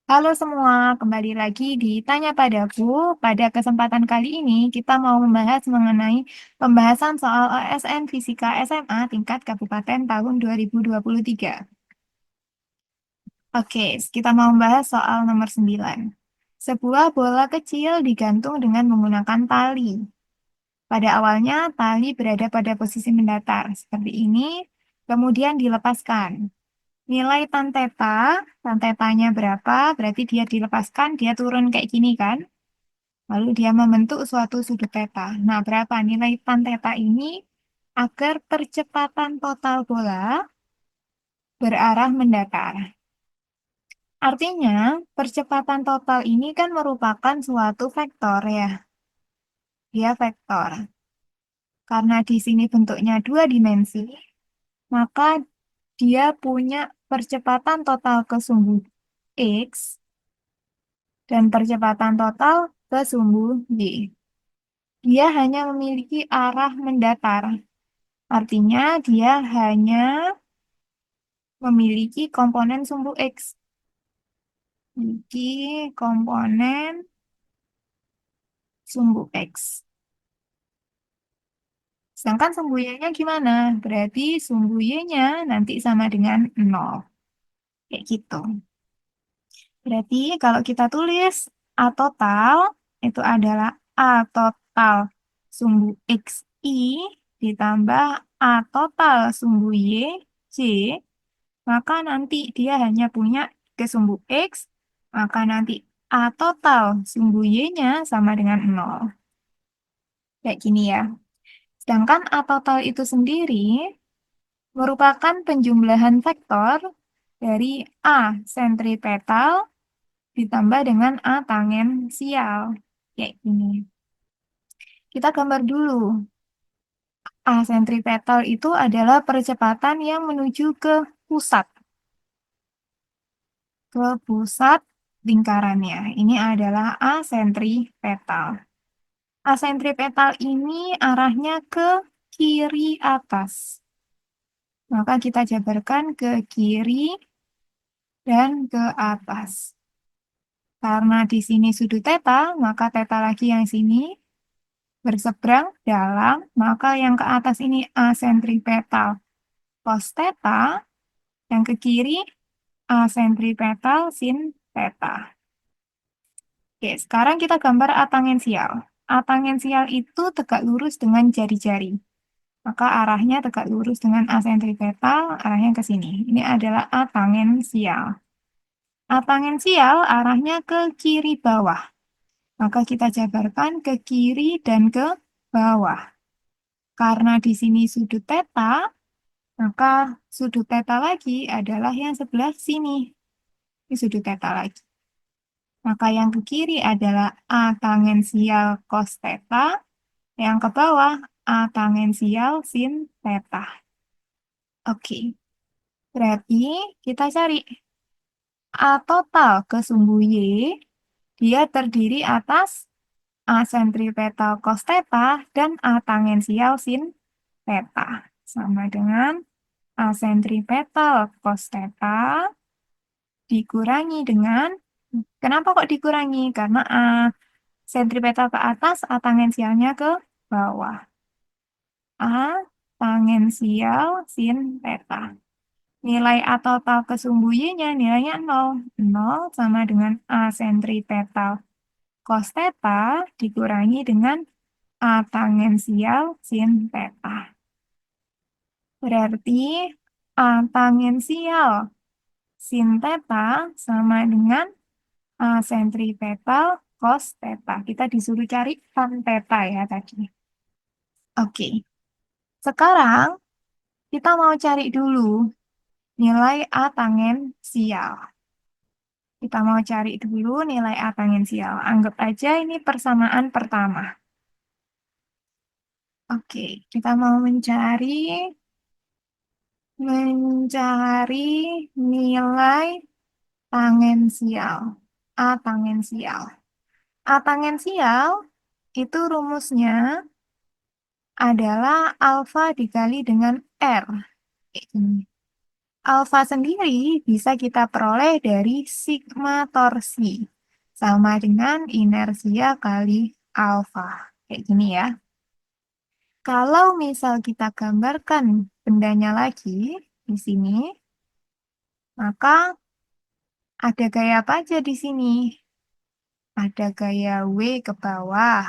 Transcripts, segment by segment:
Halo semua, kembali lagi di Tanya Padaku. Pada kesempatan kali ini kita mau membahas mengenai pembahasan soal OSN Fisika SMA tingkat Kabupaten tahun 2023. Oke, kita mau membahas soal nomor 9. Sebuah bola kecil digantung dengan menggunakan tali. Pada awalnya, tali berada pada posisi mendatar, seperti ini, kemudian dilepaskan. Nilai tan tetanya berapa, berarti dia dilepaskan, dia turun kayak gini kan. Lalu dia membentuk suatu sudut teta. Nah, berapa nilai tan teta ini agar percepatan total bola berarah mendatar. Artinya, percepatan total ini kan merupakan suatu vektor ya. Dia vektor. Karena di sini bentuknya dua dimensi, maka dia punya percepatan total ke sumbu X dan percepatan total ke sumbu Y. Dia hanya memiliki arah mendatar. Artinya dia hanya memiliki komponen sumbu X. Memiliki komponen sumbu X. Sedangkan sumbu Y-nya gimana? Berarti sumbu Y-nya nanti sama dengan 0. Kayak gitu. Berarti kalau kita tulis A total itu adalah A total sumbu XI ditambah A total sumbu Y, C, maka nanti dia hanya punya ke sumbu X, maka nanti A total sumbu Y-nya sama dengan 0. Kayak gini ya. Sedangkan A total itu sendiri merupakan penjumlahan vektor dari A sentripetal ditambah dengan A tangensial. Kayak gini. Kita gambar dulu. A sentripetal itu adalah percepatan yang menuju ke pusat. Ke pusat lingkarannya. Ini adalah A sentripetal. A sentripetal ini arahnya ke kiri atas. Maka kita jabarkan ke kiri dan ke atas. Karena di sini sudut theta, maka theta lagi yang sini berseberang dalam, maka yang ke atas ini asentripetal cos theta, yang ke kiri asentripetal sin theta. Oke, sekarang kita gambar A tangensial. A tangensial itu tegak lurus dengan jari-jari. Maka arahnya tegak lurus dengan asentripetal, arahnya ke sini. Ini adalah A tangensial. A tangensial arahnya ke kiri bawah. Maka kita jabarkan ke kiri dan ke bawah. Karena di sini sudut theta, maka sudut theta lagi adalah yang sebelah sini. Ini sudut theta lagi. Maka yang ke kiri adalah A tangensial cos theta, yang ke bawah A tangensial sin theta. Oke, berarti kita cari A total ke sumbu Y, dia terdiri atas A sentripetal cos theta dan A tangensial sin theta. Sama dengan A sentripetal cos theta dikurangi dengan, kenapa kok dikurangi? Karena A sentripetal ke atas, A tangensialnya ke bawah. A tangensial sin theta. Nilai A total ke sumbu Y-nya nilainya 0. 0 sama dengan A sentripetal cos theta dikurangi dengan A tangensial sin theta. Berarti A tangensial sin theta sama dengan A sentripetal cos theta. Kita disuruh cari tan theta ya tadi. Oke, sekarang kita mau cari dulu nilai A tangensial. Kita mau cari dulu nilai A tangensial. Anggap aja ini persamaan pertama. Oke, kita mau mencari nilai tangensial. A tangensial. A tangensial itu rumusnya adalah alfa dikali dengan R. Kayak gini. Alfa sendiri bisa kita peroleh dari sigma torsi. Sama dengan inersia kali alfa. Kayak gini ya. Kalau misal kita gambarkan bendanya lagi di sini, maka ada gaya apa aja di sini? Ada gaya W ke bawah,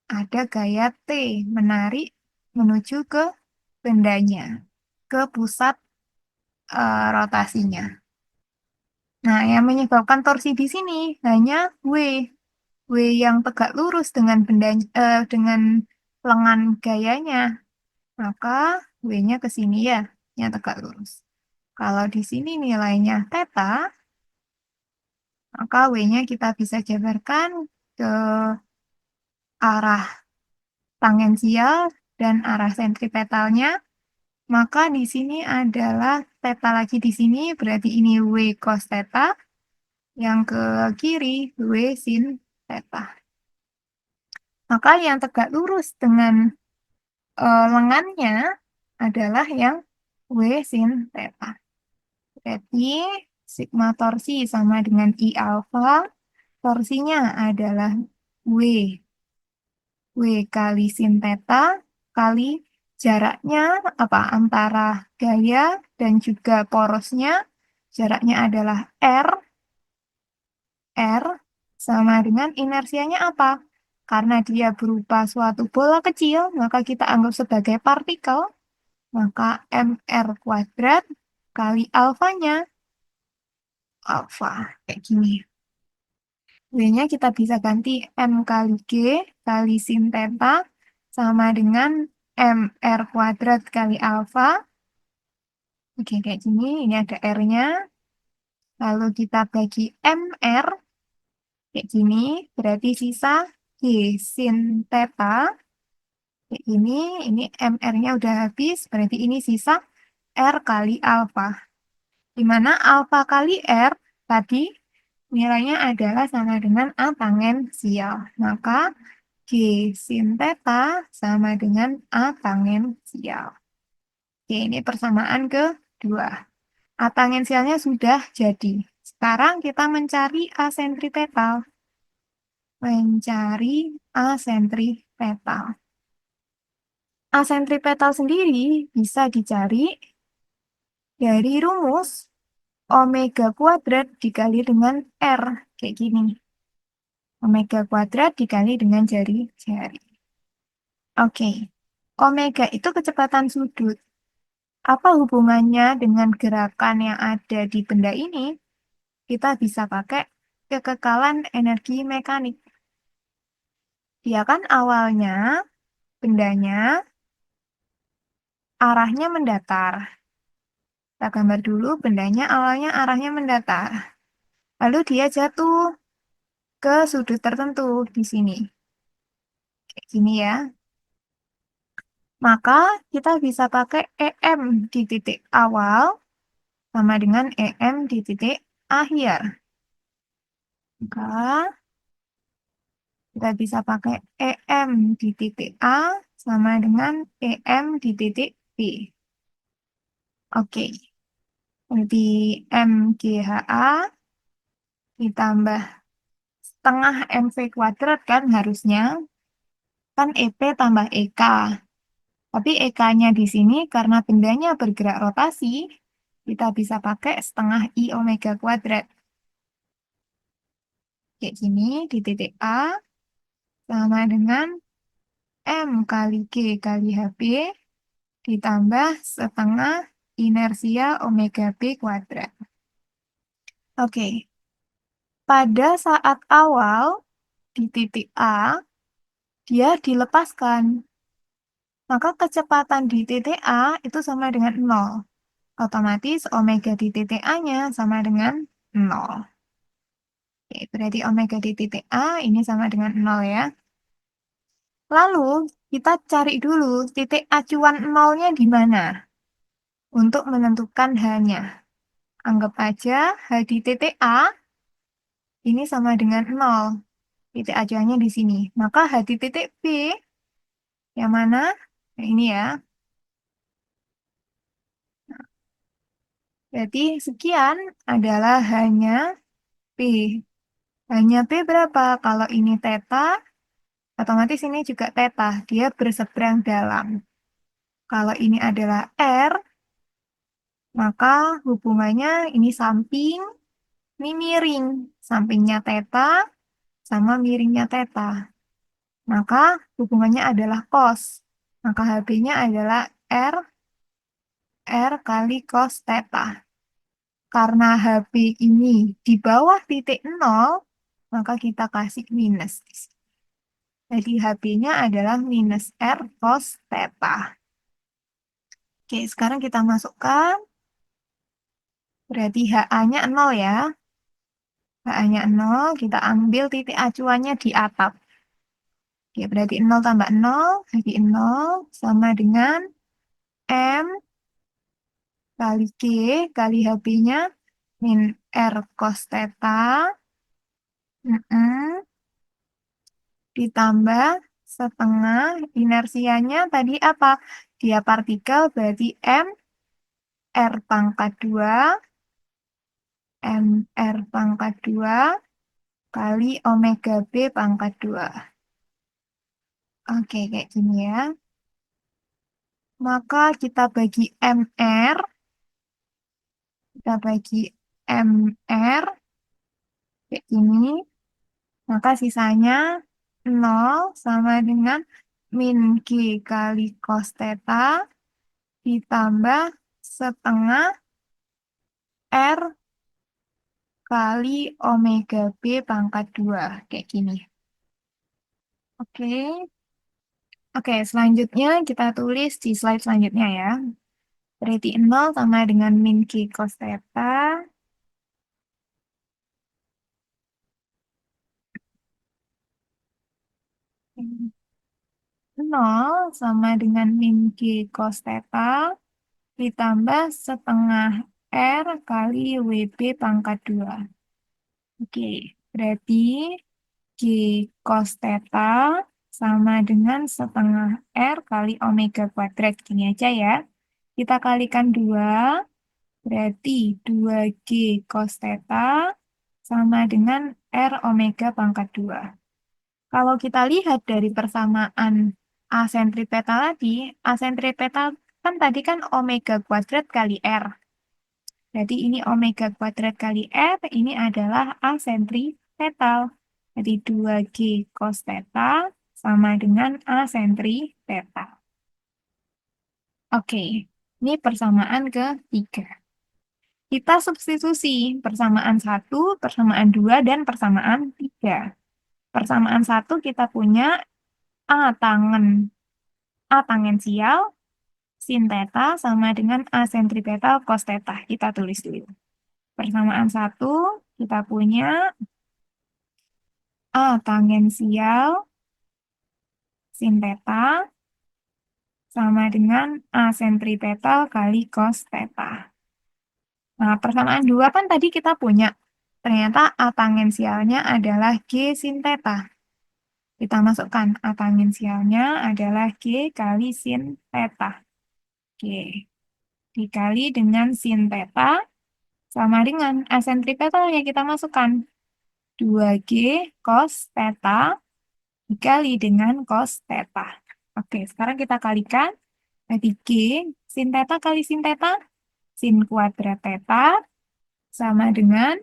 ada gaya T menarik menuju ke bendanya, ke pusat rotasinya. Nah, yang menyebabkan torsi di sini hanya W. W yang tegak lurus dengan dengan lengan gayanya. Maka W-nya ke sini ya, yang tegak lurus. Kalau di sini nilainya theta, maka W-nya kita bisa jabarkan ke arah tangensial dan arah sentripetalnya. Maka di sini adalah theta lagi di sini, berarti ini W cos theta. Yang ke kiri, W sin theta. Maka yang tegak lurus dengan lengannya adalah yang W sin theta. Berarti sigma torsi sama dengan I alfa. Torsinya adalah W. W kali sin theta kali jaraknya apa antara gaya dan juga porosnya. Jaraknya adalah R. R sama dengan inersianya apa? Karena dia berupa suatu bola kecil, maka kita anggap sebagai partikel. Maka mr kuadrat kali alfanya, alfa, kayak gini. W-nya kita bisa ganti M kali G kali sin theta sama dengan mr kuadrat kali alfa. Oke, kayak gini. Ini ada R-nya. Lalu kita bagi mr, kayak gini. Berarti sisa G sin theta. Kayak gini. Ini mr-nya udah habis. Berarti ini sisa R kali alfa. Di mana alfa kali R tadi nilainya adalah sama dengan A tangensial. Maka G sin theta sama dengan A tangensial. Oke, ini persamaan kedua. A tangensialnya sudah jadi. Sekarang kita mencari A sentripetal. Mencari A sentripetal. A sentripetal sendiri bisa dicari dari rumus omega kuadrat dikali dengan R. Kayak gini. Omega kuadrat dikali dengan jari-jari. Oke. Omega itu kecepatan sudut. Apa hubungannya dengan gerakan yang ada di benda ini? Kita bisa pakai kekekalan energi mekanik. Dia kan awalnya bendanya arahnya mendatar. Kita gambar dulu bendanya awalnya arahnya mendatar. Lalu dia jatuh ke sudut tertentu di sini. Kayak gini ya. Maka kita bisa pakai EM di titik awal sama dengan EM di titik akhir. Maka kita bisa pakai EM di titik A sama dengan EM di titik B. Oke. Jadi MGHA ditambah setengah MV kuadrat kan harusnya. Kan EP tambah EK. Tapi EK-nya di sini karena bendanya bergerak rotasi, kita bisa pakai setengah I omega kuadrat. Kayak gini di titik A sama dengan M kali G kali HB ditambah setengah inersia omega B kuadrat. Oke, pada saat awal di titik A, dia dilepaskan. Maka kecepatan di titik A itu sama dengan 0. Otomatis omega di titik A-nya sama dengan 0. Oke, berarti omega di titik A ini sama dengan 0 ya. Lalu kita cari dulu titik acuan 0-nya di mana untuk menentukan H-nya. Anggap aja H di titik A ini sama dengan 0. Titik acuannya di sini. Maka H di titik B yang mana? Nah, ini ya. Berarti sekian adalah hanya P. Hanya P berapa? Kalau ini theta, otomatis ini juga theta. Dia berseberang dalam. Kalau ini adalah R, maka hubungannya ini samping, ini miring. Sampingnya theta sama miringnya theta. Maka hubungannya adalah cos. Maka HB-nya adalah R kali cos theta. Karena HB ini di bawah titik 0, maka kita kasih minus. Jadi HB-nya adalah minus R cos theta. Oke, sekarang kita masukkan. Berarti HA-nya 0 ya. HA-nya 0, kita ambil titik acuannya di atap. Oke, berarti 0 tambah 0, jadi 0 sama dengan M kali G kali HB-nya min R cos theta. Ditambah setengah inersianya tadi apa? Dia partikel berarti M R pangkat 2 M R pangkat 2 kali omega B pangkat 2. Oke, kayak gini ya. Maka kita bagi MR, kita bagi MR kayak gini. Maka sisanya 0 sama dengan min G kali cos theta ditambah setengah R kali omega B pangkat 2. Kayak gini. Oke. Oke, selanjutnya kita tulis di slide selanjutnya ya. Berarti 0 sama dengan min G cos theta. 0 sama dengan min G cos theta ditambah setengah R kali WB pangkat 2. Oke, berarti G cos theta sama dengan setengah R kali omega kuadrat. Gini aja ya. Kita kalikan 2, berarti 2G cos theta sama dengan R omega pangkat 2. Kalau kita lihat dari persamaan A sentripetal tadi, A sentripetal kan tadi kan omega kuadrat kali R. Jadi ini omega kuadrat kali R, ini adalah A sentripetal. Jadi 2G cos theta sama dengan A sentripetal. Oke, ini persamaan ketiga. Kita substitusi persamaan 1, persamaan 2, dan persamaan 3. Persamaan 1 kita punya A tangensial sin theta sama dengan A sentripetal cos theta. Kita tulis dulu. Persamaan 1 kita punya A tangensial sin theta sama dengan A sentripetal kali cos theta. Nah, persamaan 2 kan tadi kita punya. Ternyata A tangensialnya adalah G sin theta. Kita masukkan A tangensialnya adalah G kali sin theta. Oke. Dikali dengan sin theta sama dengan A sentripetal yang kita masukkan. 2G cos theta dikali dengan cos theta. Oke, sekarang kita kalikan. Jadi G sin theta kali sin theta, sin kuadrat theta sama dengan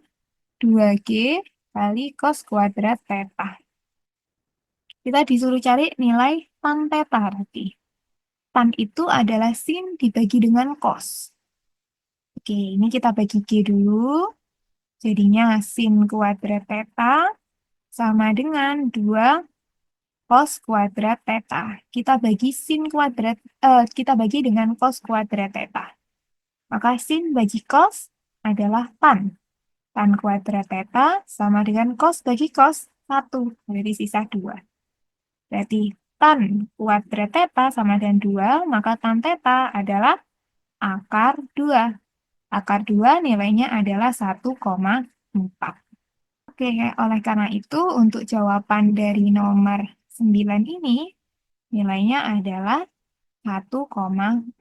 2G kali cos kuadrat theta. Kita disuruh cari nilai tan theta berarti. Tan itu adalah sin dibagi dengan cos. Oke, ini kita bagi G dulu. Jadinya sin kuadrat theta sama dengan 2 cos kuadrat theta. Kita bagi dengan cos kuadrat theta. Maka sin bagi cos adalah tan. Tan kuadrat theta sama dengan cos bagi cos 1. Berarti sisa 2. Berarti tan kuadrat theta sama dengan 2, maka tan theta adalah akar 2. Akar 2 nilainya adalah 1,4. Oke, oleh karena itu untuk jawaban dari nomor 9 ini nilainya adalah 1,4.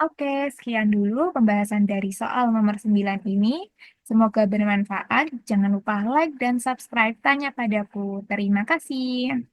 Oke, sekian dulu pembahasan dari soal nomor 9 ini. Semoga bermanfaat. Jangan lupa like dan subscribe Tanya Padaku. Terima kasih.